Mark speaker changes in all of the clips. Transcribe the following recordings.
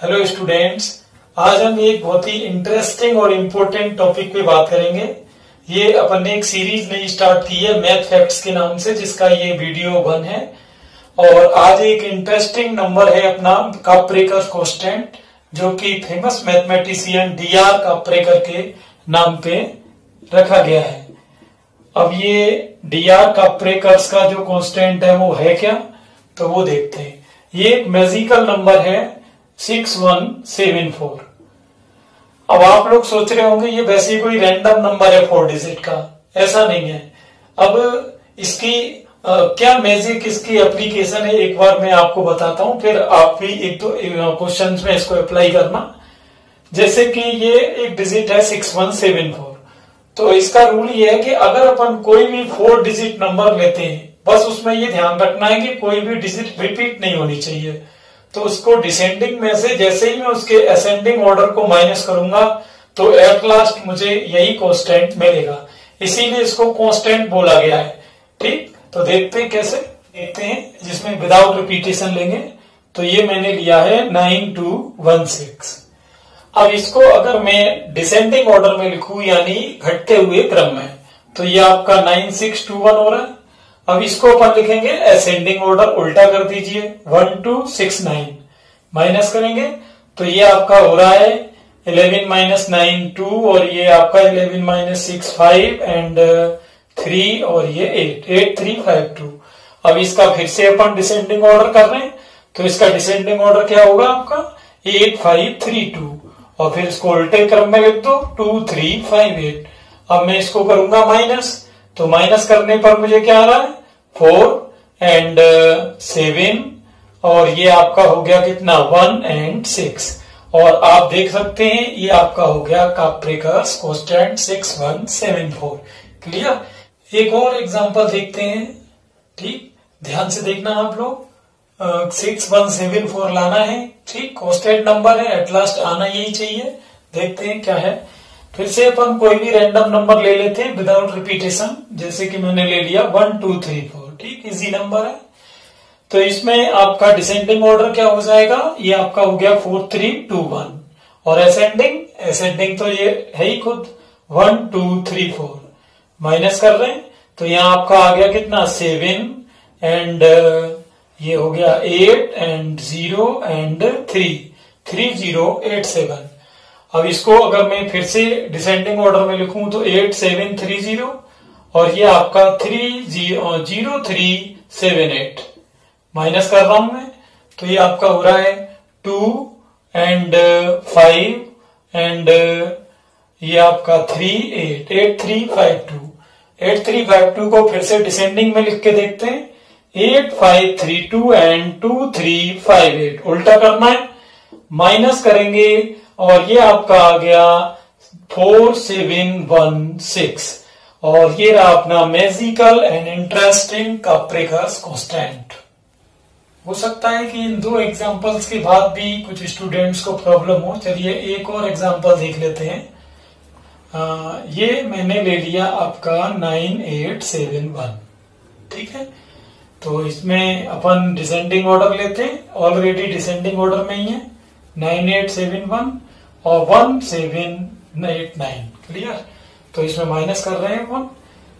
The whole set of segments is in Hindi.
Speaker 1: हेलो स्टूडेंट्स, आज हम एक बहुत ही इंटरेस्टिंग और इम्पोर्टेंट टॉपिक पे बात करेंगे। ये अपन ने एक सीरीज नई स्टार्ट की है मैथ फैक्ट्स के नाम से, जिसका ये वीडियो 1 है। और आज एक इंटरेस्टिंग नंबर है अपना काप्रेकर कांस्टेंट, जो कि फेमस मैथमेटिशियन डीआर काप्रेकर के नाम पे रखा गया है। अब ये डीआर काप्रेकर्स का जो कांस्टेंट है वो है क्या, तो वो देखते हैं। ये एक मैजिकल नंबर है 6174। अब आप लोग सोच रहे होंगे ये वैसे कोई रैंडम नंबर है 4 डिजिट का, ऐसा नहीं है। अब इसकी क्या मैजिक, इसकी एप्लीकेशन है, एक बार मैं आपको बताता हूं, फिर आप भी एक दो क्वेश्चंस में इसको अप्लाई करना। जैसे कि ये एक डिजिट है 6174, तो इसका रूल ये है कि अगर अपन कोई भी 4 डिजिट नंबर लेते हैं, बस उसमें ये ध्यान रखना है कि कोई भी डिजिट रिपीट नहीं होनी चाहिए। तो उसको डिसेंडिंग में से जैसे ही मैं उसके असेंडिंग ऑर्डर को माइनस करूंगा तो एट लास्ट मुझे यही कांस्टेंट मिलेगा, इसीलिए इसको कांस्टेंट बोला गया है। ठीक, तो देखते हैं कैसे, देखते हैं जिसमें विदाउट रिपीटेशन लेंगे। तो ये मैंने लिया है 9216। अब इसको अगर मैं डिसेंडिंग ऑर्डर में लिखूं, यानी घटते हुए क्रम में, तो ये आपका 9621 हो रहा है। अब इसको अपन लिखेंगे असेंडिंग ऑर्डर, उल्टा कर दीजिए 1269, माइनस करेंगे तो ये आपका हो रहा है 11 माइनस 9 2, और ये आपका 11 माइनस 6 5 एंड 3, और ये 8 8352। अब इसका फिर से अपन डिसेंडिंग ऑर्डर कर रहे हैं, तो इसका डिसेंडिंग ऑर्डर क्या होगा आपका 8532, और फिर इसको उल्टे क्रम में लिख दो 2358। अब मैं इसको करूंगा माइनस, तो माइनस करने पर मुझे क्या आ रहा है 4 एंड 7, और ये आपका हो गया कितना 1 एंड 6। और आप देख सकते हैं ये आपका हो गया काप्रेकर्स कांस्टेंट 6174। क्लियर। एक और एग्जांपल देखते हैं। ठीक, ध्यान से देखना आप लोग। 6174 लाना है। ठीक, कांस्टेंट नंबर है, एट लास्ट आना यही चाहिए। देखते हैं क्या है। फिर से अपन कोई भी रैंडम नंबर ले लेते हैं विदाउट रिपीटेशन। जैसे कि मैंने ले लिया 1 2 3 4। ठीक, इजी नंबर है। तो इसमें आपका डिसेंडिंग ऑर्डर क्या हो जाएगा, ये आपका हो गया 4321, और असेंडिंग तो ये है ही खुद 1 2 3 4। माइनस कर रहे हैं तो यहाँ आपका आ गया कितना 7 एंड ये हो गया 8 एंड 0 एंड 3 3087। अब इसको अगर मैं फिर से डिसेंडिंग ऑर्डर में लिखूं तो 8730, और ये आपका 0378। माइनस कर रहा हूं मैं, तो ये आपका हो रहा है 2 एंड 5 एंड ये आपका 3 8 8352। 8352 को फिर से डिसेंडिंग में लिख के देखते हैं 8532 एंड 2358। उल्टा करना है, माइनस करेंगे और ये आपका आ गया 4716। और ये रहा अपना मैजिकल एंड इंटरेस्टिंग काप्रेकर्स कांस्टेंट। हो सकता है कि इन 2 एग्जांपल्स के बाद भी कुछ स्टूडेंट्स को प्रॉब्लम हो। चलिए एक और एग्जांपल देख लेते हैं। ये मैंने ले लिया आपका 9871। ठीक है, तो इसमें अपन डिसेंडिंग ऑर्डर लेते हैं, ऑलरेडी डिसेंडिंग ऑर्डर में ही है 9871 और 1789। क्लियर। तो इसमें माइनस कर रहे हैं अपन,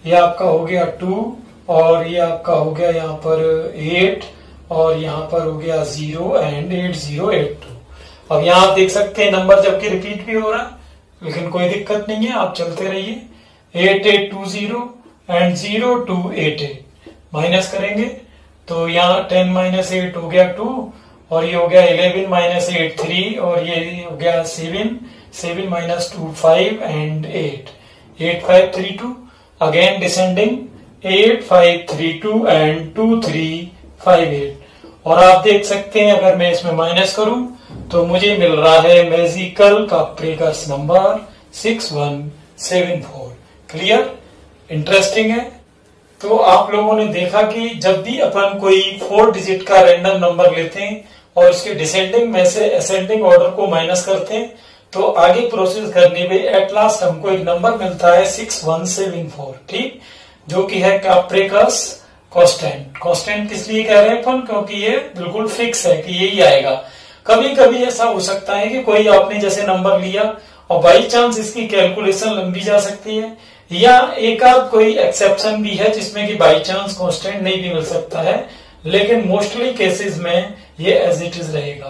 Speaker 1: ये आपका हो गया 2, और ये आपका हो गया यहाँ पर 8, और यहाँ पर हो गया 0 एंड 8082। अब यहाँ आप देख सकते हैं नंबर जबकि रिपीट भी हो रहा है, लेकिन कोई दिक्कत नहीं है, आप चलते रहिए। 8820 एंड 0288। माइनस करेंगे तो यहाँ 10 माइनस 8 हो गया 2, और ये हो गया 11 माइनस 8 3, और ये हो गया 7 minus 2 5 and 8 8532। Again descending 8532 and 2358। और आप देख सकते हैं अगर मैं इसमें माइनस करूं तो मुझे मिल रहा है मैजिकल काप्रेकर्स नंबर 6174। क्लियर, इंटरेस्टिंग है। तो आप लोगों ने देखा कि जब भी अपन कोई 4 डिजिट का रैंडम नंबर लेते हैं और उसके डिसेंडिंग में से असेंडिंग ऑर्डर को माइनस करते हैं, तो आगे प्रोसेस करने पे एट लास्ट हमको एक नंबर मिलता है 6174। ठीक, जो कि है काप्रेकर्स कांस्टेंट। कांस्टेंट किस लिए कह रहे हैं अपन, क्योंकि ये बिल्कुल फिक्स है कि यही आएगा। कभी कभी ऐसा हो सकता है कि कोई आपने जैसे नंबर लिया और बाई चांस इसकी कैलकुलेशन लंबी जा सकती है, या एक आध कोई एक्सेप्शन भी है जिसमें कि बाई चांस कांस्टेंट नहीं भी मिल सकता है, लेकिन मोस्टली केसेस में ये एज इट इज रहेगा।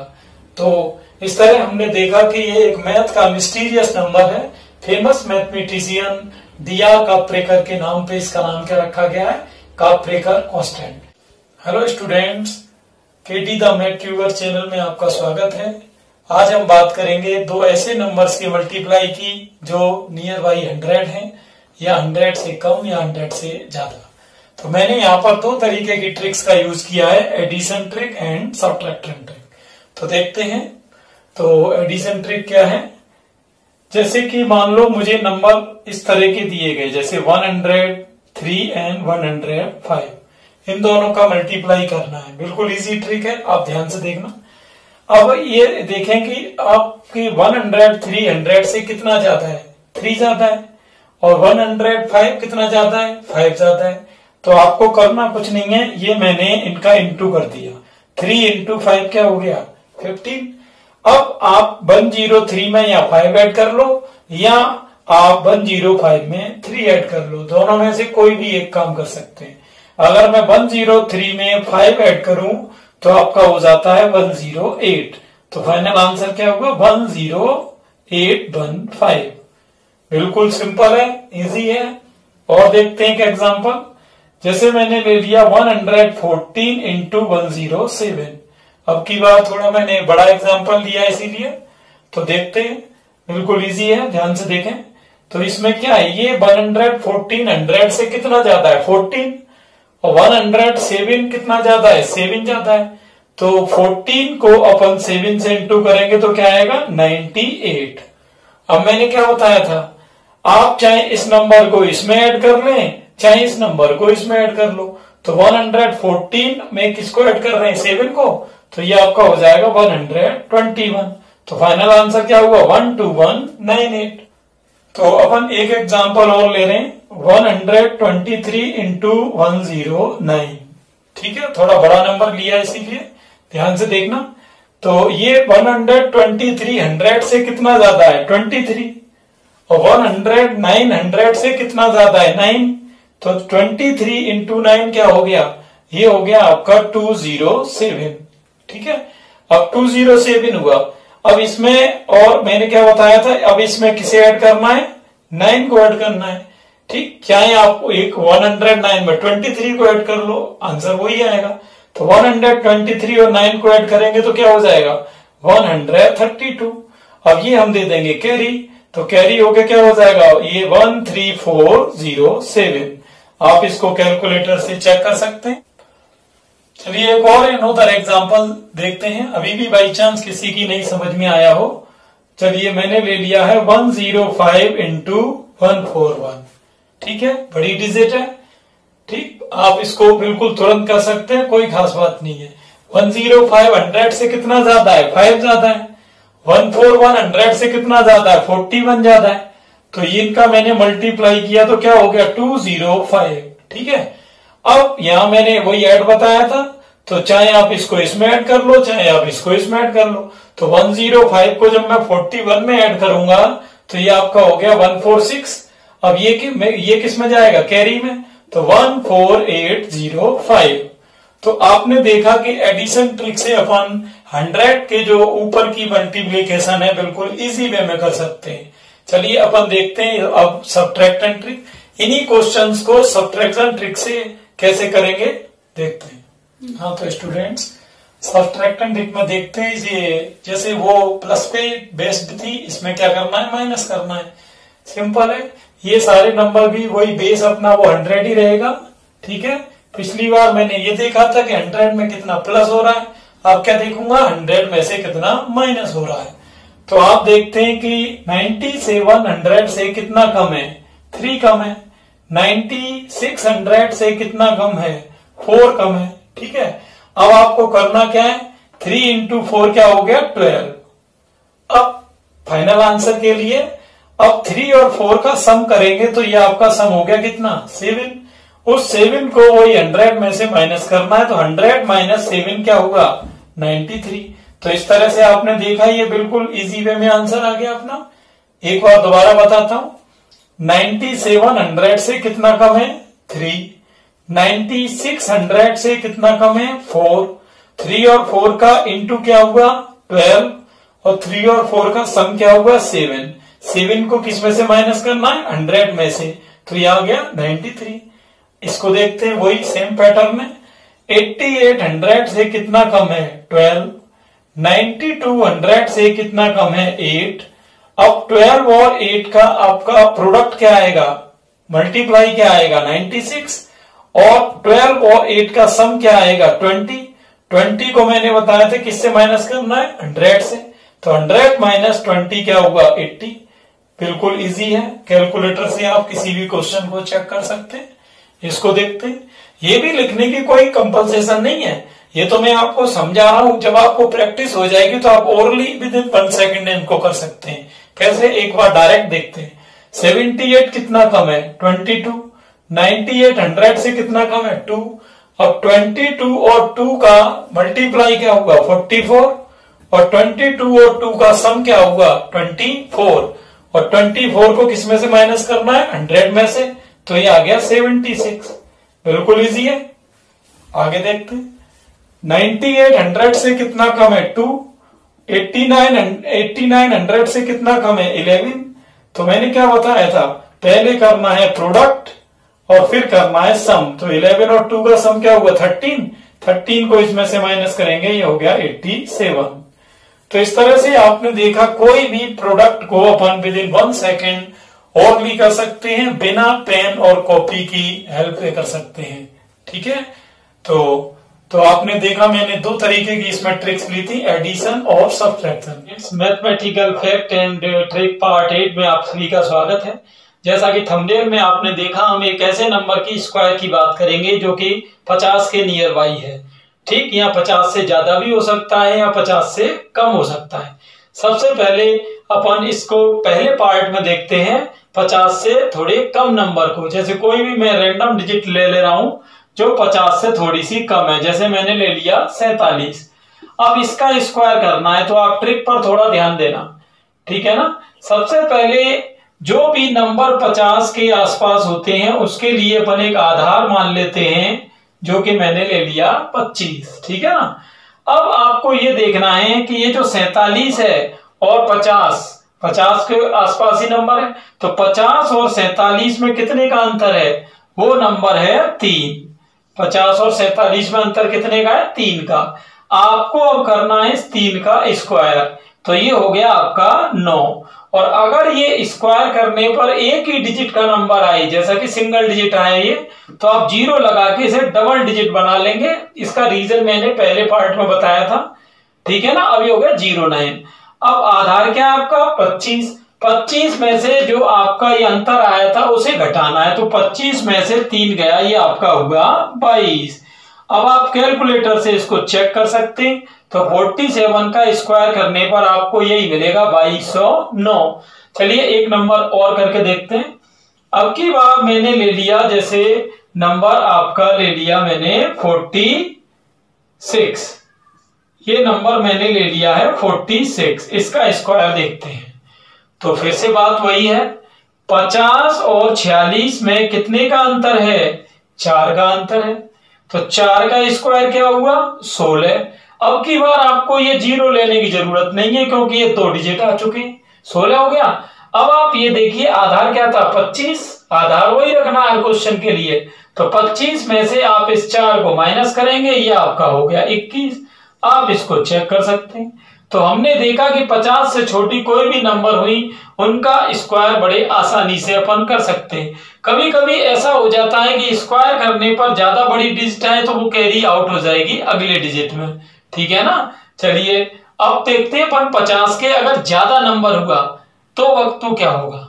Speaker 1: तो इस तरह हमने देखा कि ये एक मैथ का मिस्टीरियस नंबर है। फेमस मैथमेटिशियन दिया काप्रेकर के नाम पे इसका नाम क्या रखा गया है, Kaprekar constant. Hello students, KT the math tuber channel में आपका स्वागत है। आज हम बात करेंगे दो ऐसे नंबर्स की मल्टीप्लाई की जो नियर बाई 100 हैं, या 100 से कम या 100 से ज्यादा। तो मैंने यहाँ पर दो तरीके की ट्रिक्स का यूज किया है, addition trick and subtraction trick. तो देखते हैं। तो एडिशन ट्रिक क्या है, जैसे कि मान लो मुझे नंबर इस तरह के दिए गए, जैसे 103 एंड 105, इन दोनों का मल्टीप्लाई करना है। बिल्कुल इजी ट्रिक है, आप ध्यान से देखना। अब ये देखें कि आपकी 100 300 से कितना ज्यादा है, 3 ज्यादा है, और 105 कितना ज्यादा है, 5 ज्यादा है। तो आपको करना कुछ नहीं है, ये मैंने इनका इंटू कर दिया। 3 इंटू 5 क्या हो गया, 15। अब आप 103 में या 5 ऐड कर लो, या आप 105 में 3 ऐड कर लो। दोनों में से कोई भी एक काम कर सकते हैं। अगर मैं 103 में 5 ऐड करूं तो आपका हो जाता है 108। तो फाइनल आंसर क्या होगा, 10815। बिल्कुल सिंपल है, इजी है। और देखते हैं एक एग्जांपल। जैसे मैंने ले लिया 114 इंटू 107। अब की बार थोड़ा मैंने बड़ा एग्जांपल लिया इसीलिए। तो देखते हैं, बिल्कुल इजी है, ध्यान से देखें। तो इसमें क्या है, ये 114 100 से कितना ज्यादा है, 14, और 107 कितना ज्यादा है, 7 ज्यादा है। तो 14 को अपन 7 से इंटू करेंगे तो क्या आएगा, 98। अब मैंने क्या बताया था, आप चाहे इस नंबर को इसमें ऐड कर लें, चाहे इस नंबर को इसमें ऐड कर लो। तो 114 में किसको ऐड कर रहे हैं, 7 को, तो ये आपका हो जाएगा 121। तो फाइनल आंसर क्या हुआ, 12198। तो अपन एक एग्जांपल और ले रहे हैं, 123 इंटू 109। ठीक है, थोड़ा बड़ा नंबर लिया इसीलिए ध्यान से देखना। तो ये 123 100 से कितना ज्यादा है, 23, और 100 900 से कितना ज्यादा है, 9। तो 23 इंटू 9 क्या हो गया, ये हो गया आपका 207। ठीक है, अब 207 हुआ। अब इसमें, और मैंने क्या बताया था, अब इसमें किसे ऐड करना है, 9 को ऐड करना है। ठीक, चाहे आप एक 109 में 23 को ऐड कर लो, आंसर वही आएगा। तो 123 और 9 को ऐड करेंगे तो क्या हो जाएगा, 132। अब ये हम दे देंगे कैरी, तो कैरी होके क्या हो जाएगा, ये 13407। आप इसको कैलकुलेटर से चेक कर सकते हैं। चलिए एक और अनदर एग्जांपल देखते हैं, अभी भी बाई चांस किसी की नहीं समझ में आया हो। चलिए मैंने ले लिया है 105 इंटू 141। ठीक है, बड़ी डिजिट है। ठीक, आप इसको बिल्कुल तुरंत कर सकते हैं, कोई खास बात नहीं है। 105 100 से कितना ज्यादा है, 5 ज्यादा है। 141 100 से कितना ज्यादा है, 41 ज्यादा है। तो इनका मैंने मल्टीप्लाई किया तो क्या हो गया, 205। ठीक है, अब यहां मैंने वही ऐड बताया था, तो चाहे आप इसको इसमें ऐड कर लो, चाहे आप इसको इसमें ऐड कर लो। तो 105 को जब मैं 41 में ऐड करूंगा तो ये आपका हो गया 146। अब ये किस में जाएगा, कैरी में, तो 14805। तो आपने देखा कि एडिशन ट्रिक से अपन 100 के जो ऊपर की मल्टीप्लीकेशन है बिल्कुल इजी वे में कर सकते हैं। चलिए अपन देखते हैं अब सब्ट्रैक्शन ट्रिक। इन्हीं क्वेश्चंस को सब्ट्रैक्शन ट्रिक से कैसे करेंगे देखते हैं। हाँ तो स्टूडेंट्स, सब्ट्रैक्शन ट्रिक में देखते हैं, ये जैसे वो प्लस पे बेस्ड थी, इसमें क्या करना है, माइनस करना है। सिंपल है, ये सारे नंबर भी वही बेस अपना वो 100 ही रहेगा। ठीक है, पिछली बार मैंने ये देखा था कि 100 में कितना प्लस हो रहा है, अब क्या देखूंगा, 100 में से कितना माइनस हो रहा है। तो आप देखते हैं कि 90 से 100 से कितना कम है, 3 कम है। 96 100 से कितना कम है, 4 कम है। ठीक है, अब आपको करना क्या है, 3 इंटू 4 क्या हो गया, 12। अब फाइनल आंसर के लिए अब 3 और 4 का सम करेंगे तो ये आपका सम हो गया कितना, 7। उस 7 को वही 100 में से माइनस करना है, तो 100 माइनस 7 क्या होगा, 93। तो इस तरह से आपने देखा, ये बिल्कुल इजी वे में आंसर आ गया अपना। एक बार दोबारा बताता हूं, 9700 से कितना कम है 3, 9600 से कितना कम है 4, 3 और 4 का इंटू क्या हुआ 12, और 3 और 4 का सम क्या हुआ 7, 7 को किस में से माइनस करना है 100 में से, तो ये आ गया 93। इसको देखते हैं वही सेम पैटर्न में, 8800 से कितना कम है 12, 9200 से कितना कम है 8। अब 12 और 8 का आपका प्रोडक्ट क्या आएगा, मल्टीप्लाई क्या आएगा 96, और 12 और 8 का सम क्या आएगा 20। 20 को मैंने बताया था किससे माइनस करना है 100 से, तो 100 माइनस 20 क्या होगा 80। बिल्कुल इजी है, कैलकुलेटर से आप किसी भी क्वेश्चन को चेक कर सकते हैं। इसको देखते हैं, ये भी लिखने की कोई कंपल्सेशन नहीं है, ये तो मैं आपको समझा रहा हूं, जब आपको प्रैक्टिस हो जाएगी तो आप ओरली विद इन 1 सेकेंड इनको कर सकते हैं। कैसे, एक बार डायरेक्ट देखते हैं। 78 कितना कम है 22, 9800 से कितना कम है 2। अब 22 और 2 का मल्टीप्लाई क्या होगा 44, और 22 और 2 का सम क्या होगा 24, और 24 को किस में से माइनस करना है 100 में से, तो ये आ गया 76। बिल्कुल इजी है। आगे देखते हैं, 9800 से कितना कम है 2, 8900 से कितना कम है 11। तो मैंने क्या बताया था, पहले करना है प्रोडक्ट और फिर करना है सम, तो 11 और 2 का सम क्या होगा 13, 13 को इसमें से माइनस करेंगे, ये हो गया 87। तो इस तरह से आपने देखा, कोई भी प्रोडक्ट को अपन विद इन 1 सेकेंड और भी कर सकते हैं, बिना पेन और कॉपी की हेल्प से कर सकते हैं। ठीक है, तो आपने देखा मैंने 2 तरीके की इसमें ट्रिक्स ली थी, एडिशन और subtraction. It's mathematical fact and trick part 8 में आप सभी का स्वागत है। जैसा कि थंबनेल में आपने देखा, हम एक ऐसे नंबर की स्क्वायर की बात करेंगे जो कि 50 के नियर बाई है। ठीक, यहाँ 50 से ज्यादा भी हो सकता है या 50 से कम हो सकता है। सबसे पहले अपन इसको पहले पार्ट में देखते हैं, 50 से थोड़े कम नंबर को। जैसे कोई भी मैं रैंडम डिजिट ले रहा हूं जो 50 से थोड़ी सी कम है, जैसे मैंने ले लिया 47। अब इसका स्क्वायर करना है तो आप ट्रिक पर थोड़ा ध्यान देना, ठीक है ना। सबसे पहले जो भी नंबर 50 के आसपास होते हैं उसके लिए अपन एक आधार मान लेते हैं, जो कि मैंने ले लिया 25, ठीक है ना। अब आपको ये देखना है कि ये जो 47 है और 50 के आसपास ही नंबर है, तो 50 और 47 में कितने का अंतर है, वो नंबर है 3। 50 और 47 में अंतर कितने का है 3 का। आपको अब करना है इस 3 का स्क्वायर, तो ये हो गया आपका 9। और अगर ये स्क्वायर करने पर एक ही डिजिट का नंबर आए, जैसा कि सिंगल डिजिट आए ये, तो आप 0 लगा के इसे डबल डिजिट बना लेंगे। इसका रीजन मैंने पहले पार्ट में बताया था, ठीक है ना। अब ये हो गया 09। अब आधार क्या है आपका 25। 25 में से जो आपका ये अंतर आया था उसे घटाना है, तो 25 में से 3 गया, ये आपका हुआ 22। अब आप कैलकुलेटर से इसको चेक कर सकते हैं, तो 47 का स्क्वायर करने पर आपको यही मिलेगा 2209। चलिए एक नंबर और करके देखते हैं। अब की बार मैंने ले लिया, जैसे नंबर आपका ले लिया मैंने 46, ये नंबर मैंने ले लिया है 46, इसका स्क्वायर देखते हैं। तो फिर से बात वही है, 50 और 46 में कितने का अंतर है, 4 का अंतर है, तो 4 का स्क्वायर क्या हुआ 16। अब की बार आपको ये 0 लेने की जरूरत नहीं है, क्योंकि ये 2 डिजिट आ चुके, 16 हो गया। अब आप ये देखिए आधार क्या था 25, आधार वही रखना है क्वेश्चन के लिए, तो 25 में से आप इस 4 को माइनस करेंगे, ये आपका हो गया 21। आप इसको चेक कर सकते हैं। तो हमने देखा कि 50 से छोटी कोई भी नंबर हुई उनका स्क्वायर बड़े आसानी से अपन कर सकते हैं। कभी कभी ऐसा हो जाता है कि स्क्वायर करने पर ज्यादा बड़ी डिजिट है तो वो कैरी आउट हो जाएगी अगले डिजिट में, ठीक है ना। चलिए अब देखते हैं अपन 50 के अगर ज्यादा नंबर हुआ तो वक्त तो क्या होगा।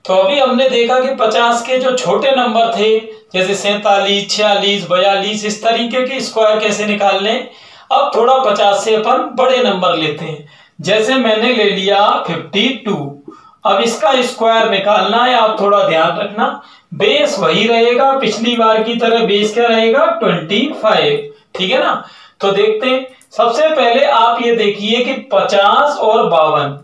Speaker 1: तो अभी हमने देखा कि 50 के जो छोटे नंबर थे, जैसे 47, 46, 42, इस तरीके के स्क्वायर कैसे निकालने। अब थोड़ा 50 से अपन बड़े नंबर लेते हैं, जैसे मैंने ले लिया 52। अब इसका स्क्वायर निकालना है, आप थोड़ा ध्यान रखना, बेस वही रहेगा पिछली बार की तरह, बेस क्या रहेगा 25, ठीक है ना। तो देखते हैं सबसे पहले आप ये देखिए कि 50 और 52,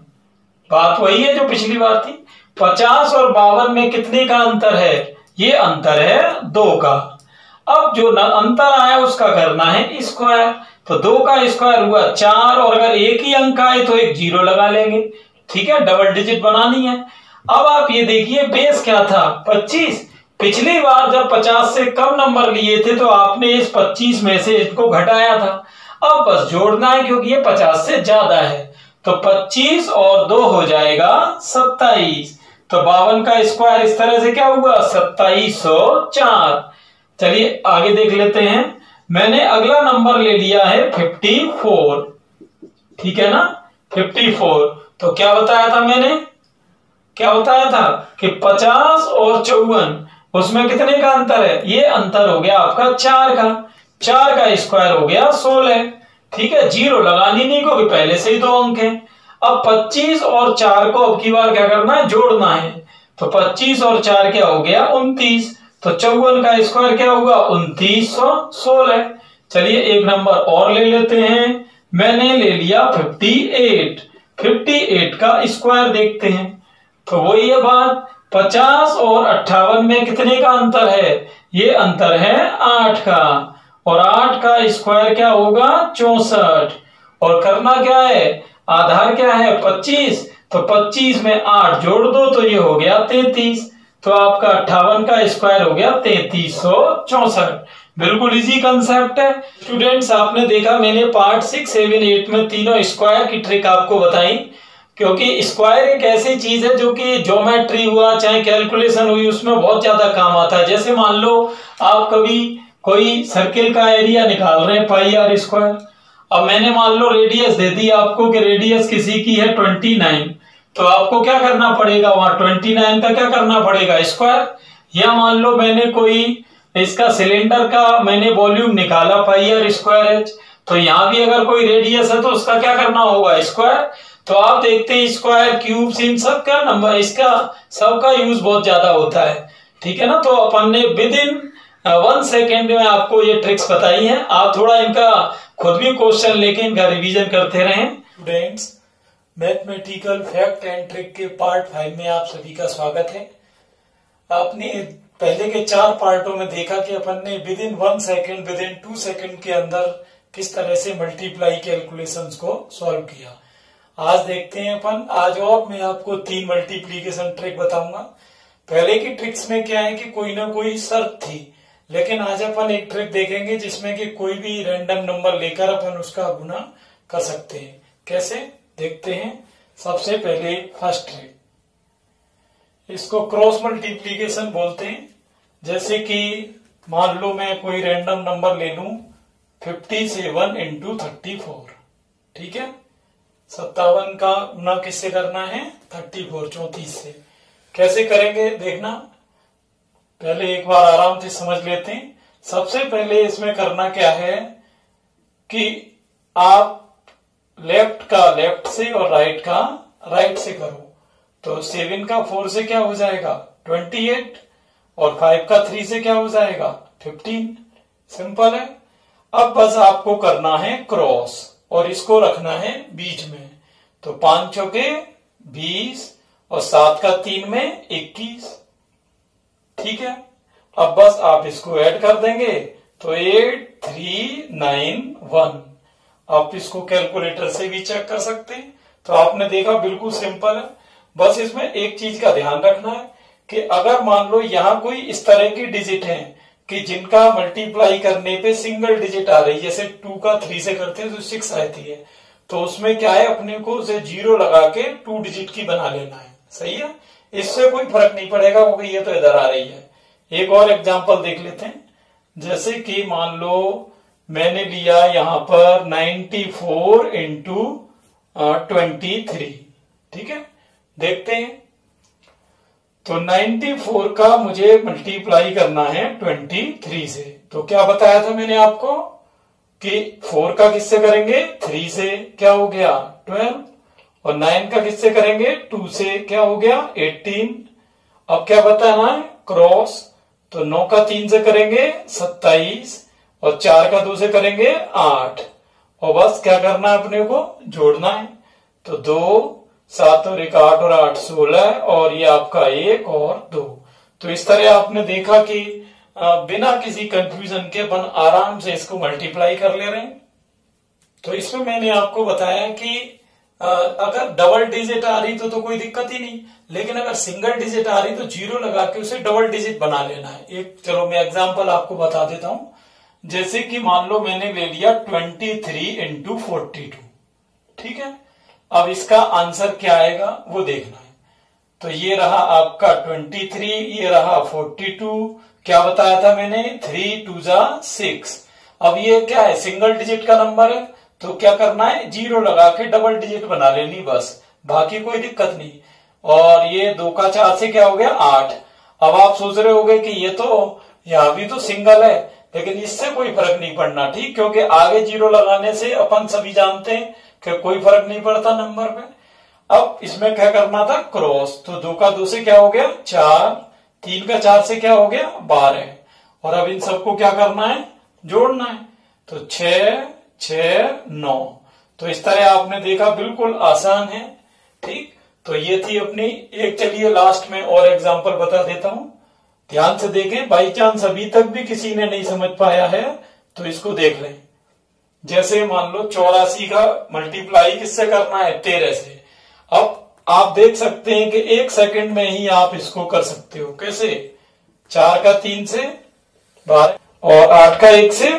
Speaker 1: बात वही है जो पिछली बार थी। 50 और 52 में कितने का अंतर है? ये अंतर है 2 का। अब जो अंतर आया उसका करना है स्क्वायर, तो 2 का स्क्वायर हुआ 4, और अगर एक ही अंक आए तो एक 0 लगा लेंगे। ठीक है, डबल डिजिट बनानी है। अब आप ये देखिए बेस क्या था? 25। पिछली बार जब 50 से कम नंबर लिए थे तो आपने इस 25 में से इसको घटाया था। अब बस जोड़ना है क्योंकि ये 50 से ज्यादा है, तो 25 और 2 हो जाएगा 27। तो 52 का स्क्वायर इस तरह से क्या हुआ? 2704। चलिए आगे देख लेते हैं। मैंने अगला नंबर ले लिया है 54, ठीक है ना, 54। तो क्या बताया था मैंने? क्या बताया था कि 50 और 54 उसमें कितने का अंतर है? ये अंतर हो गया आपका 4 का। 4 का स्क्वायर हो गया 16। ठीक है, 0 लगानी नहीं क्योंकि पहले से ही 2 अंक है। अब 25 और 4 को अब की बार क्या करना है? जोड़ना है। तो 25 और 4 क्या हो गया? 29। तो 54 का स्क्वायर क्या होगा? 2916। चलिए एक नंबर और ले लेते हैं। मैंने ले लिया 58। 58 का स्क्वायर देखते हैं। तो वही है बात, 50 और 58 में कितने का अंतर है? ये अंतर है 8 का, और 8 का स्क्वायर क्या होगा? 64। और करना क्या है? आधार क्या है? 25। तो 25 में 8 जोड़ दो तो ये हो गया 33। तो आपका 58 का स्क्वायर हो गया 3364। बिल्कुल इजी कंसेप्ट है स्टूडेंट्स। आपने देखा मैंने पार्ट 6, 7, 8 में तीनों स्क्वायर की ट्रिक आपको बताई, क्योंकि स्क्वायर एक ऐसी चीज है जो कि ज्योमेट्री हुआ चाहे कैलकुलेशन हुई उसमें बहुत ज्यादा काम आता है। जैसे मान लो आप कभी कोई सर्किल का एरिया निकाल रहे हैं पाई आर स्क्वायर। अब मैंने मान लो रेडियस दे दी आपको कि रेडियस किसी की है 29, तो आपको क्या करना पड़ेगा? वहां 29 का क्या करना पड़ेगा? स्क्वायर। या मान लो मैंने कोई इसका सिलेंडर का मैंने वॉल्यूम निकाला पाई आर स्क्वायर एच, तो यहां भी अगर कोई रेडियस है तो उसका क्या करना होगा? स्क्वायर। तो आप देखते हैं स्क्वायर, क्यूब, इन सब का नंबर, इसका सबका यूज बहुत ज्यादा होता है। ठीक है ना, तो अपन ने विद इन 1 सेकेंड में आपको ये ट्रिक्स बताई हैं। आप थोड़ा इनका खुद भी क्वेश्चन लेके इनका रिवीजन करते रहें। Students, mathematical fact and trick के पार्ट 5 में आप सभी का स्वागत है। आपने पहले के 4 पार्टों में देखा कि अपन ने with in 1 second, with in 2 second के अंदर किस तरह से मल्टीप्लाई कैलकुलेशंस को सॉल्व किया। आज देखते हैं अपन, आज और मैं आपको 3 मल्टीप्लीकेशन ट्रिक बताऊंगा। पहले की ट्रिक्स में क्या है कि कोई ना कोई शर्त थी, लेकिन आज अपन एक ट्रिक देखेंगे जिसमें कि कोई भी रैंडम नंबर लेकर अपन उसका गुना कर सकते हैं। कैसे देखते हैं। सबसे पहले फर्स्ट ट्रिक, इसको क्रॉस मल्टीप्लीकेशन बोलते हैं। जैसे कि मान लो मैं कोई रैंडम नंबर ले लूं 57 इंटू 34, ठीक है। 57 का गुना किससे करना है? 34 से। कैसे करेंगे देखना, पहले एक बार आराम से समझ लेते हैं। सबसे पहले इसमें करना क्या है कि आप लेफ्ट का लेफ्ट से और राइट का राइट से करो। तो 7 का 4 से क्या हो जाएगा? 28, और 5 का 3 से क्या हो जाएगा? 15। सिंपल है। अब बस आपको करना है क्रॉस, और इसको रखना है बीच में। तो 5 चौके 20 और 7 का 3 में 21, ठीक है। अब बस आप इसको ऐड कर देंगे तो 8391। आप इसको कैलकुलेटर से भी चेक कर सकते हैं। तो आपने देखा बिल्कुल सिंपल है। बस इसमें एक चीज का ध्यान रखना है कि अगर मान लो यहां कोई इस तरह की डिजिट है कि जिनका मल्टीप्लाई करने पे सिंगल डिजिट आ रही है, जैसे 2 का 3 से करते हैं तो 6 आती है, तो उसमें क्या है अपने को उसे 0 लगा के 2 डिजिट की बना लेना है। सही है, इससे कोई फर्क नहीं पड़ेगा क्योंकि ये तो इधर आ रही है। एक और एग्जांपल देख लेते हैं। जैसे कि मान लो मैंने लिया यहां पर 94 इंटू 23, ठीक है। देखते हैं, तो 94 का मुझे मल्टीप्लाई करना है 23 से। तो क्या बताया था मैंने आपको कि 4 का किससे करेंगे? 3 से, क्या हो गया? 12, और 9 का किससे करेंगे? 2 से, क्या हो गया? 18। अब क्या बताना है? क्रॉस। तो 9 का 3 से करेंगे 27, और 4 का 2 से करेंगे 8, और बस क्या करना है, अपने को जोड़ना है। तो 2 7 और 1 8 और 8 16 और ये आपका 1 और 2। तो इस तरह आपने देखा कि बिना किसी कंफ्यूजन के अपन आराम से इसको मल्टीप्लाई कर ले रहे हैं। तो इसमें मैंने आपको बताया कि अगर डबल डिजिट आ रही तो कोई दिक्कत ही नहीं, लेकिन अगर सिंगल डिजिट आ रही तो 0 लगा के उसे डबल डिजिट बना लेना है। एक चलो मैं एग्जांपल आपको बता देता हूं। जैसे कि मान लो मैंने ले लिया 23 इंटू 42, ठीक है। अब इसका आंसर क्या आएगा वो देखना है। तो ये रहा आपका 23, ये रहा 42, क्या बताया था मैंने, 3 2 6। अब ये क्या है, सिंगल डिजिट का नंबर है, तो क्या करना है, 0 लगा के डबल डिजिट बना लेनी बस, बाकी कोई दिक्कत नहीं। और ये 2 का 4 से क्या हो गया 8। अब आप सोच रहे होंगे कि ये तो यहां भी तो सिंगल है, लेकिन इससे कोई फर्क नहीं पड़ना, ठीक, क्योंकि आगे 0 लगाने से अपन सभी जानते हैं कि कोई फर्क नहीं पड़ता नंबर में। अब इसमें क्या करना था, क्रॉस। तो 2 का 2 से क्या हो गया 4, 3 का 4 से क्या हो गया 12। और अब इन सबको क्या करना है, जोड़ना है। तो 6 6 9। तो इस तरह आपने देखा, बिल्कुल आसान है, ठीक। तो ये थी अपनी एक, चलिए लास्ट में और एग्जांपल बता देता हूं, ध्यान से देखें। बाई चांस अभी तक भी किसी ने नहीं समझ पाया है तो इसको देख लें। जैसे मान लो 84 का मल्टीप्लाई किससे करना है, 13 से। अब आप देख सकते हैं कि 1 सेकंड में ही आप इसको कर सकते हो। कैसे, 4 का 3 से 12 और 8 का 1 से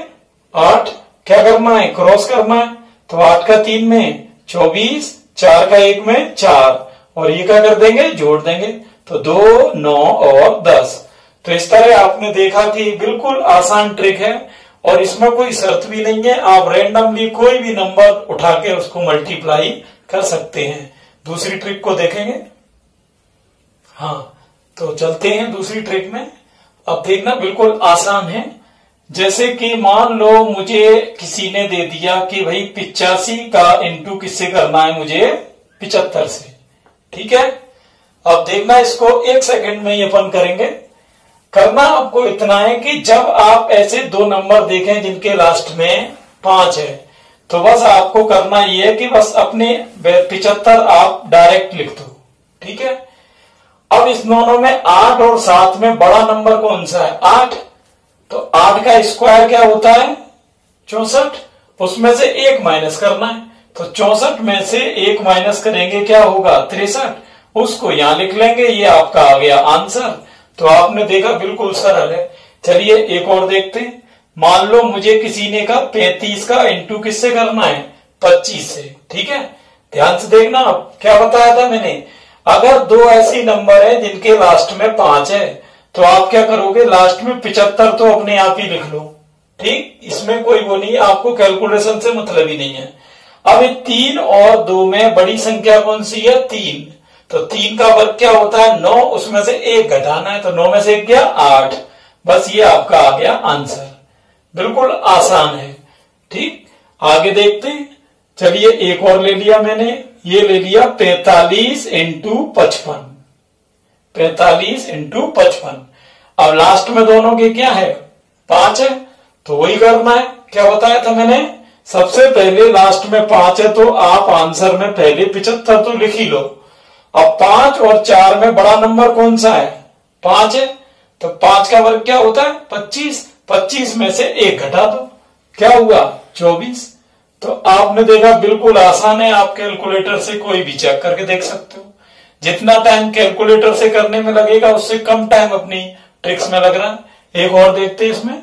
Speaker 1: 8, क्या करना है, क्रॉस करना है। तो 8 का 3 में 24, 4 का 1 में 4, और ये क्या कर देंगे, जोड़ देंगे। तो 2 9 और 10। तो इस तरह आपने देखा कि बिल्कुल आसान ट्रिक है और इसमें कोई शर्त भी नहीं है, आप रैंडमली कोई भी नंबर उठा के उसको मल्टीप्लाई कर सकते हैं। दूसरी ट्रिक को देखेंगे। हाँ, तो चलते हैं दूसरी ट्रिक में। अब देखना बिल्कुल आसान है। जैसे कि मान लो मुझे किसी ने दे दिया कि भाई 85 का इंटू किससे करना है, मुझे 75 से, ठीक है। अब देखना, इसको 1 सेकंड में ही अपन करेंगे। करना आपको इतना है कि जब आप ऐसे 2 नंबर देखें जिनके लास्ट में 5 है, तो बस आपको करना ये है कि बस अपने 75 आप डायरेक्ट लिख दो, ठीक है। अब इस दोनों में 8 और 7 में बड़ा नंबर कौन सा है, 8। तो 8 का स्क्वायर क्या होता है 64, उसमें से 1 माइनस करना है। तो 64 में से 1 माइनस करेंगे, क्या होगा 63, उसको यहां लिख लेंगे, ये आपका आ गया आंसर। तो आपने देखा बिल्कुल सरल है। चलिए एक और देखते हैं। मान लो मुझे किसी ने कहा 35 का इंटू किससे करना है, 25 से, ठीक है। ध्यान से देखना, क्या बताया था मैंने, अगर 2 ऐसी नंबर है जिनके लास्ट में 5 है, तो आप क्या करोगे, लास्ट में 75 तो अपने आप ही लिख लो, ठीक। इसमें कोई वो नहीं, आपको कैलकुलेशन से मतलब ही नहीं है। अब 3 और 2 में बड़ी संख्या कौन सी है, 3। तो 3 का वर्ग क्या होता है 9, उसमें से 1 घटाना है, तो 9 में से 1 गया 8। बस ये आपका आ गया आंसर। बिल्कुल आसान है, ठीक। आगे देखते हैं। चलिए एक और ले लिया मैंने, ये ले लिया 45 इंटू 55, 45 इंटू 55। अब लास्ट में दोनों के क्या है 5 है, तो वही करना है। क्या बताया था मैंने, सबसे पहले लास्ट में 5 है, तो आप आंसर में पहले 75 तो लिख ही लो। अब 5 और 4 में बड़ा नंबर कौन सा है, 5 है, तो 5 का वर्ग क्या होता है 25। 25 में से 1 घटा दो, क्या हुआ 24। तो आपने देखा बिल्कुल आसान है, आप कैलकुलेटर से कोई भी चेक करके देख सकते हो। जितना टाइम कैलकुलेटर से करने में लगेगा उससे कम टाइम अपनी ट्रिक्स में लग रहा है। एक और देखते हैं इसमें।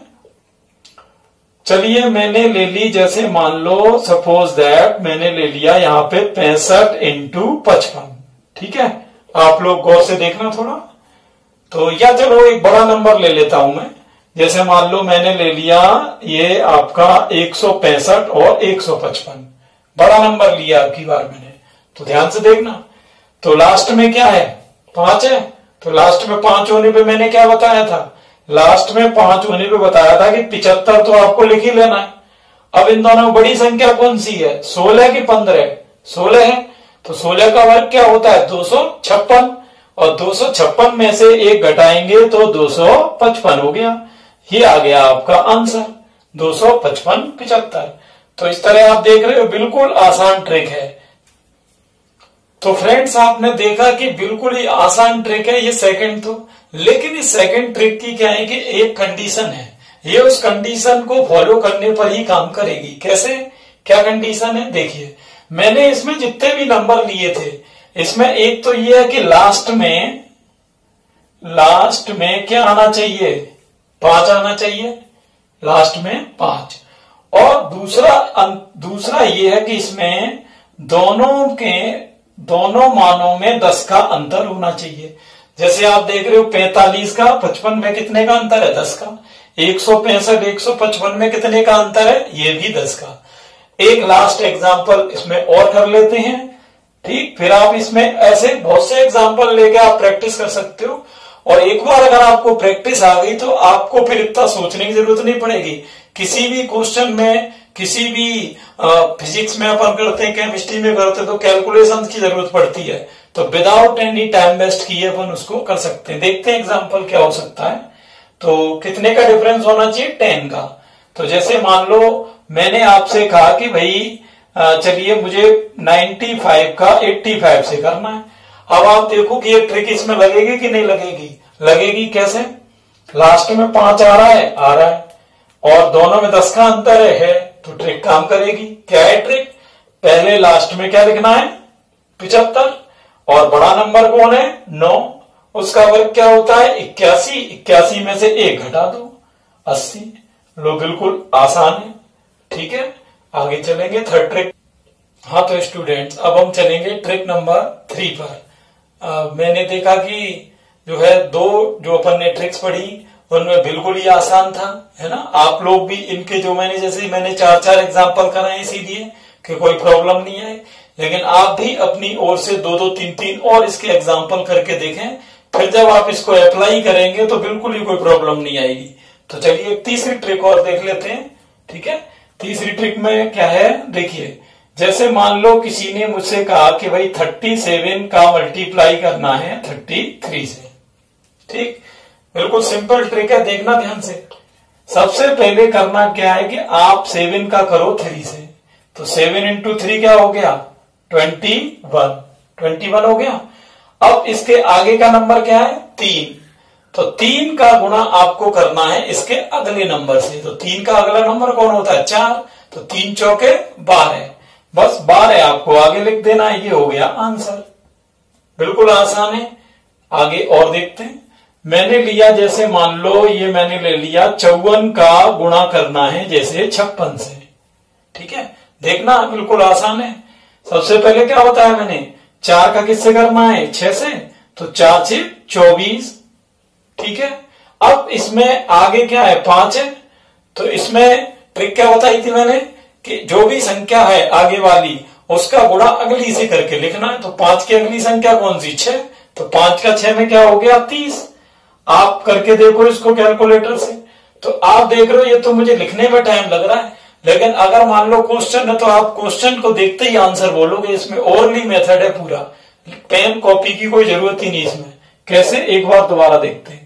Speaker 1: चलिए मैंने ले ली, जैसे मान लो सपोज दैट मैंने ले लिया यहाँ पे 65 इंटू 55, ठीक है। आप लोग गौर से देखना थोड़ा। तो या चलो एक बड़ा नंबर ले लेता हूं मैं, जैसे मान लो मैंने ले लिया ये आपका 165 और 155, बड़ा नंबर लिया अब की बार मैंने। तो ध्यान से देखना, तो लास्ट में क्या है 5 है, तो लास्ट में 5 होने पे मैंने क्या बताया था, लास्ट में 5 होने पे बताया था कि 75 तो आपको लिख ही लेना है। अब इन दोनों में बड़ी संख्या कौन सी है, 16 की 15, 16 है, तो 16 का वर्ग क्या होता है 256, और 256 में से 1 घटाएंगे तो 255 हो गया। ये आ गया आपका आंसर 255 75। तो इस तरह आप देख रहे हो, बिल्कुल आसान ट्रिक है। तो फ्रेंड्स आपने देखा कि बिल्कुल ही आसान ट्रिक है ये सेकंड तो, लेकिन इस सेकंड ट्रिक की क्या है कि एक कंडीशन है, ये उस कंडीशन को फॉलो करने पर ही काम करेगी। कैसे, क्या कंडीशन है देखिए, मैंने इसमें जितने भी नंबर लिए थे, इसमें एक तो ये है कि लास्ट में क्या आना चाहिए, 5 आना चाहिए, लास्ट में 5। और दूसरा ये है कि इसमें दोनों मानों में 10 का अंतर होना चाहिए। जैसे आप देख रहे हो 45 का 55 में कितने का अंतर है, 10 का। 165 155 में कितने का अंतर है, ये भी 10 का। एक लास्ट एग्जाम्पल इसमें और कर लेते हैं, ठीक। फिर आप इसमें ऐसे बहुत से एग्जाम्पल लेके आप प्रैक्टिस कर सकते हो। और एक बार अगर आपको प्रैक्टिस आ गई तो आपको फिर इतना सोचने की जरूरत नहीं पड़ेगी। किसी भी क्वेश्चन में, किसी भी फिजिक्स में अपन करते हैं, केमिस्ट्री में करते हैं, तो कैलकुलेशन की जरूरत पड़ती है। तो विदाउट एनी टाइम वेस्ट किए अपन उसको कर सकते हैं। देखते हैं एग्जाम्पल क्या हो सकता है। तो कितने का डिफरेंस होना चाहिए, 10 का। तो जैसे मान लो मैंने आपसे कहा कि भाई चलिए मुझे 95 का 85 से करना है। अब आप देखो कि ये ट्रिक इसमें लगेगी कि नहीं लगेगी, लगेगी। कैसे, लास्ट में 5 आ रहा है और दोनों में 10 का अंतर है, तो ट्रिक काम करेगी। क्या है ट्रिक, पहले लास्ट में क्या लिखना है, 75, और बड़ा नंबर कौन है, 9, उसका वर्ग क्या होता है, 81, 81 में से 1 घटा दो, 80। लो, बिल्कुल आसान है, ठीक है। आगे चलेंगे थर्ड ट्रिक। हाँ तो स्टूडेंट्स, अब हम चलेंगे ट्रिक नंबर 3 पर। मैंने देखा कि जो है जो अपन ने ट्रिक्स पढ़ी उनमें बिल्कुल ही आसान था, है ना। आप लोग भी इनके जो मैंने 4-4 एग्जाम्पल कराए इसीलिए कि कोई प्रॉब्लम नहीं आए। लेकिन आप भी अपनी ओर से 2-2, 3-3 और इसके एग्जाम्पल करके देखें, फिर जब आप इसको अप्लाई करेंगे तो बिल्कुल ही कोई प्रॉब्लम नहीं आएगी। तो चलिए एक तीसरी ट्रिक और देख लेते हैं, ठीक है। तीसरी ट्रिक में क्या है देखिए, जैसे मान लो किसी ने मुझसे कहा कि भाई 37 का मल्टीप्लाई करना है 33 से, ठीक। बिल्कुल सिंपल ट्रिक है, देखना ध्यान से। सबसे पहले करना क्या है कि आप 7 का करो 3 से, तो 7 into 3 क्या हो गया, 21 हो गया। अब इसके आगे का नंबर क्या है, 3, तो 3 का गुणा आपको करना है इसके अगले नंबर से। तो 3 का अगला नंबर कौन होता है, 4, तो 3 चौके 12, बस 12 आपको आगे लिख देना है। ये हो गया आंसर, बिल्कुल आसान है। आगे और देखते हैं। मैंने लिया, जैसे मान लो ये मैंने ले लिया 54 का गुणा करना है जैसे 56 से, ठीक है। देखना बिल्कुल आसान है। सबसे पहले क्या बताया मैंने, 4 का किससे करना है, 6 से, तो 4 से 24, ठीक है। अब इसमें आगे क्या है, 5 है, तो इसमें ट्रिक क्या बताई थी मैंने कि जो भी संख्या है आगे वाली उसका गुणा अगली से करके लिखना है। तो 5 की अगली संख्या कौन सी, 6, तो 5 का 6 में क्या हो गया, 30। आप करके देखो इसको कैलकुलेटर से। तो आप देख रहे हो ये तो मुझे लिखने में टाइम लग रहा है, लेकिन अगर मान लो क्वेश्चन है तो आप क्वेश्चन को देखते ही आंसर बोलोगे। इसमें ओरली मेथड है पूरा, पेन कॉपी की कोई जरूरत ही नहीं इसमें। कैसे, एक बार दोबारा देखते हैं।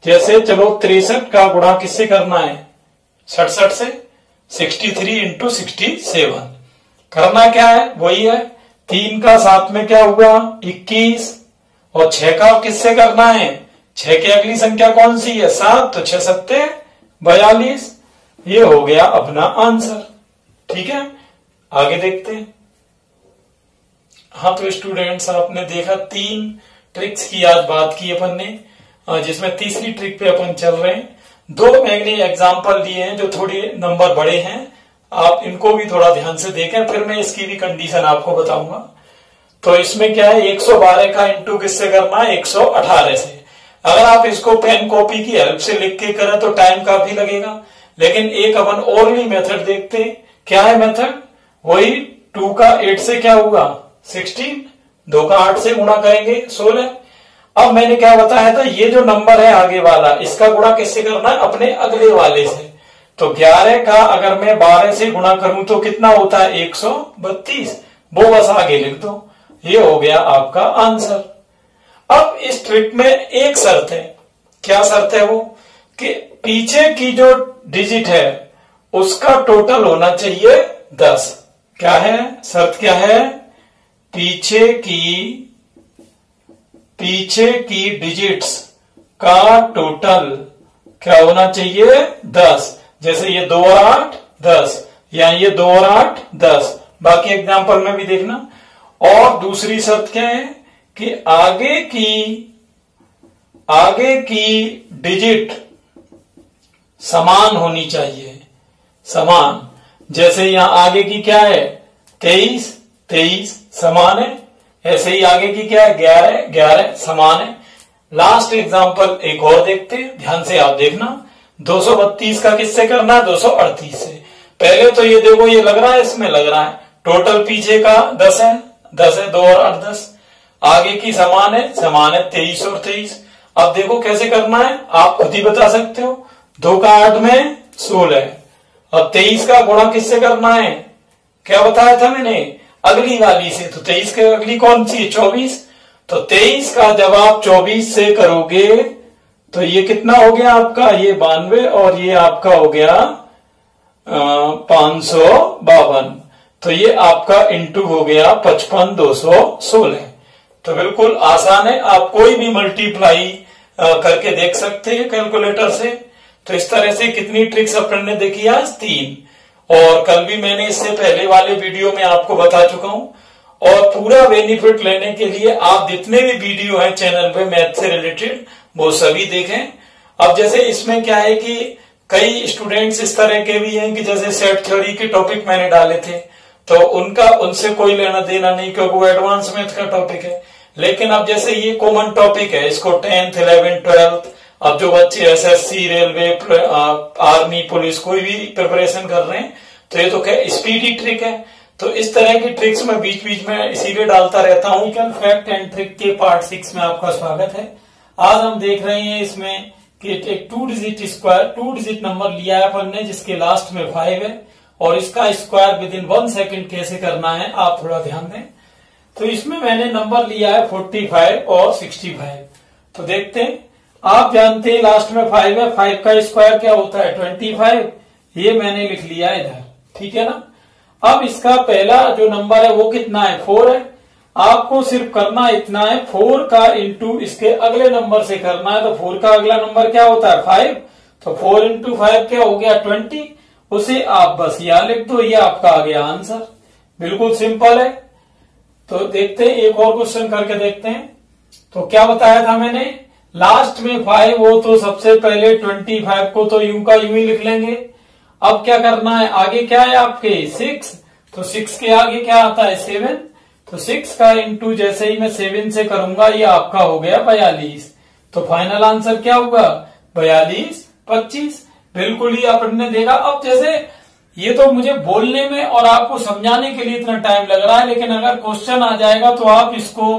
Speaker 1: जैसे चलो 63 का गुणा किससे करना है, 67 से, 63 into 67 करना क्या है, वही है। 3 का 7 में क्या हुआ, 21, और 6 का किससे करना है, 6 की अगली संख्या कौन सी है, 7, तो 6 7 42। ये हो गया अपना आंसर, ठीक है। आगे देखते हैं। हाँ तो स्टूडेंट्स, आपने देखा 3 ट्रिक्स की आज बात की अपन ने, जिसमें तीसरी ट्रिक पे अपन चल रहे हैं। 2 मैंने एग्जाम्पल दिए हैं जो थोड़े नंबर बड़े हैं, आप इनको भी थोड़ा ध्यान से देखें, फिर मैं इसकी भी कंडीशन आपको बताऊंगा। तो इसमें क्या है, 112 का इंटू किससे करना है, 118 से। अगर आप इसको पेन कॉपी की हेल्प से लिख के करें तो टाइम काफी लगेगा, लेकिन एक अपन ओरली मेथड देखते हैं। क्या है मेथड, वही 2 का 8 से क्या होगा, 16, 2 का 8 से गुणा करेंगे 16। अब मैंने क्या बताया था, ये जो नंबर है आगे वाला, इसका गुणा किससे करना है, अपने अगले वाले से। तो 11 का अगर मैं 12 से गुणा करूं तो कितना होता है, 132, वो बस आगे लिख दो। ये हो गया आपका आंसर। अब इस ट्रिक में एक शर्त है, क्या शर्त है वो, कि पीछे की जो डिजिट है उसका टोटल होना चाहिए 10। क्या है शर्त, क्या है, पीछे की डिजिट्स का टोटल क्या होना चाहिए, 10। जैसे ये 2 और 8 10, या ये 2 और 8 10। बाकी एग्जांपल में भी देखना। और दूसरी शर्त क्या है कि आगे की डिजिट समान होनी चाहिए, समान। जैसे यहां आगे की क्या है 23 समान है, ऐसे ही आगे की क्या है 11 समान है। लास्ट एग्जांपल एक और देखते हैं, ध्यान से आप देखना। 232 का किससे करना है, 238 से। पहले तो ये देखो, ये लग रहा है, इसमें लग रहा है टोटल पीछे का 10 है, 2 और 8 10। आगे की समान है 23 और 23। अब देखो कैसे करना है, आप खुद ही बता सकते हो। 2 का 8 में 16। अब 23 का गुणा किससे करना है, क्या बताया था मैंने, अगली वाली से। तो 23 के अगली कौन सी है, 24। तो 23 का जब आप 24 से करोगे तो ये कितना हो गया आपका, ये 92, और ये आपका हो गया 552। तो ये आपका इंटू हो गया 55 216। तो बिल्कुल आसान है, आप कोई भी मल्टीप्लाई करके देख सकते हैं कैलकुलेटर से। तो इस तरह से कितनी ट्रिक्स अपन ने देखी आज, 3। और कल भी मैंने इससे पहले वाले वीडियो में आपको बता चुका हूं। और पूरा बेनिफिट लेने के लिए आप जितने भी वीडियो हैं चैनल पे मैथ से रिलेटेड, वो सभी देखें। अब जैसे इसमें क्या है कि कई स्टूडेंट्स इस तरह के भी हैं कि जैसे सेट थ्योरी के टॉपिक मैंने डाले थे, तो उनसे कोई लेना देना नहीं, क्योंकि वो एडवांस मैथ का टॉपिक है। लेकिन अब जैसे ये कॉमन टॉपिक है, इसको 10th 11th 12th, अब जो बच्चे एसएससी, रेलवे, आर्मी, पुलिस कोई भी प्रिपरेशन कर रहे हैं, तो ये तो क्या स्पीडी ट्रिक है। तो इस तरह की ट्रिक्स मैं बीच बीच में इसीलिए डालता रहता हूँ। फैक्ट एंड ट्रिक के पार्ट 6 में आपका स्वागत है। आज हम देख रहे हैं इसमें कि एक 2 डिजिट नंबर लिया है अपन ने, जिसके लास्ट में 5 है, और इसका स्क्वायर विद इन 1 सेकेंड कैसे करना है आप थोड़ा ध्यान दें। तो इसमें मैंने नंबर लिया है 45 और 65। तो देखते हैं, आप जानते हैं लास्ट में 5 है, 5 का स्क्वायर क्या होता है 25। ये मैंने लिख लिया इधर, ठीक है ना। अब इसका पहला जो नंबर है वो कितना है, 4 है। आपको सिर्फ करना इतना है, 4 का इंटू इसके अगले नंबर से करना है। तो 4 का अगला नंबर क्या होता है 5, तो 4 इंटू 5 क्या हो गया 20। उसे आप बस यहां लिख दो, ये आपका आ गया आंसर। बिल्कुल सिंपल है। तो देखते हैं, एक और क्वेश्चन करके देखते हैं। तो क्या बताया था मैंने, लास्ट में 5 हो तो सबसे पहले 25 को तो यूं का यूं ही लिख लेंगे। अब क्या करना है, आगे क्या है आपके 6, तो 6 के आगे क्या आता है 7। तो 6 का इंटू जैसे ही मैं 7 से करूंगा, ये आपका हो गया 42। तो फाइनल आंसर क्या होगा 42 25। बिल्कुल ही आपने देखा। अब जैसे ये तो मुझे बोलने में और आपको समझाने के लिए इतना टाइम लग रहा है, लेकिन अगर क्वेश्चन आ जाएगा तो आप इसको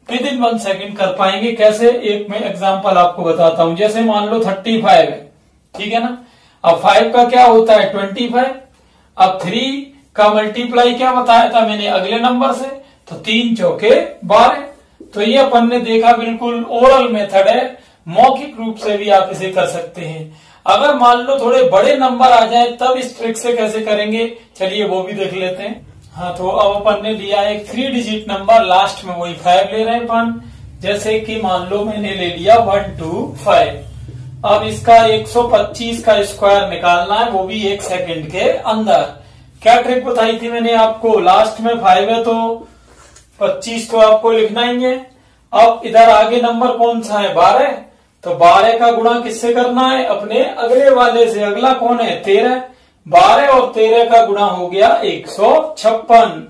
Speaker 1: विद इन 1 सेकेंड कर पाएंगे। कैसे, एक मैं एग्जांपल आपको बताता हूं। जैसे मान लो 35 है, ठीक है ना। अब 5 का क्या होता है 25। अब 3 का मल्टीप्लाई क्या बताया था मैंने अगले नंबर से, तो 3 चौके 12। तो ये अपन ने देखा, बिल्कुल ओरल मेथड है, मौखिक रूप से भी आप इसे कर सकते हैं। अगर मान लो थोड़े बड़े नंबर आ जाए तब इस ट्रिक से कैसे करेंगे, चलिए वो भी देख लेते हैं। हाँ, तो अब अपन ने लिया एक 3 डिजिट नंबर, लास्ट में वही 5 ले रहे हैं अपन। जैसे कि मान लो मैंने ले लिया 125। अब इसका 125 का स्क्वायर निकालना है, वो भी 1 सेकेंड के अंदर। क्या ट्रिक बताई थी मैंने आपको, लास्ट में 5 है तो 25 तो आपको लिखना ही है। अब इधर आगे नंबर कौन सा है 12, तो 12 का गुणा किससे करना है, अपने अगले वाले से। अगला कौन है 13। 12 और 13 का गुणा हो गया 156।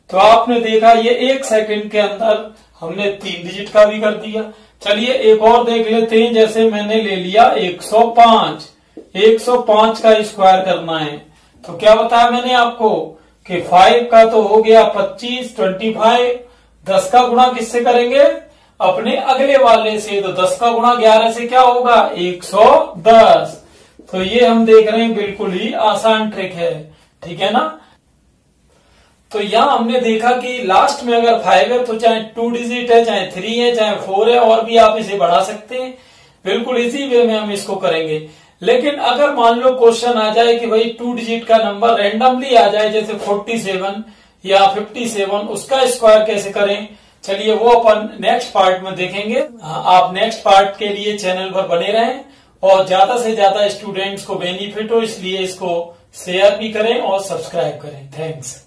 Speaker 1: तो आपने देखा ये 1 सेकेंड के अंदर हमने 3 डिजिट का भी कर दिया। चलिए एक और देख लेते हैं। जैसे मैंने ले लिया 105, 105 का स्क्वायर करना है। तो क्या बताया मैंने आपको कि 5 का तो हो गया 25, 25। 10 का गुणा किससे करेंगे, अपने अगले वाले से। तो 10 का गुणा 11 से क्या होगा 110। तो ये हम देख रहे हैं, बिल्कुल ही आसान ट्रिक है, ठीक है ना। तो यहां हमने देखा कि लास्ट में अगर 5 है तो चाहे 2 डिजिट है, चाहे 3 है, चाहे 4 है, और भी आप इसे बढ़ा सकते हैं। बिल्कुल इसी वे में हम इसको करेंगे। लेकिन अगर मान लो क्वेश्चन आ जाए कि भाई 2 डिजिट का नंबर रैंडमली आ जाए, जैसे 47 या 57, उसका स्क्वायर कैसे करें, चलिए वो अपन नेक्स्ट पार्ट में देखेंगे। आप नेक्स्ट पार्ट के लिए चैनल पर बने रहें और ज्यादा से ज्यादा स्टूडेंट्स को बेनिफिट हो, इसलिए इसको शेयर भी करें और सब्सक्राइब करें। थैंक्स।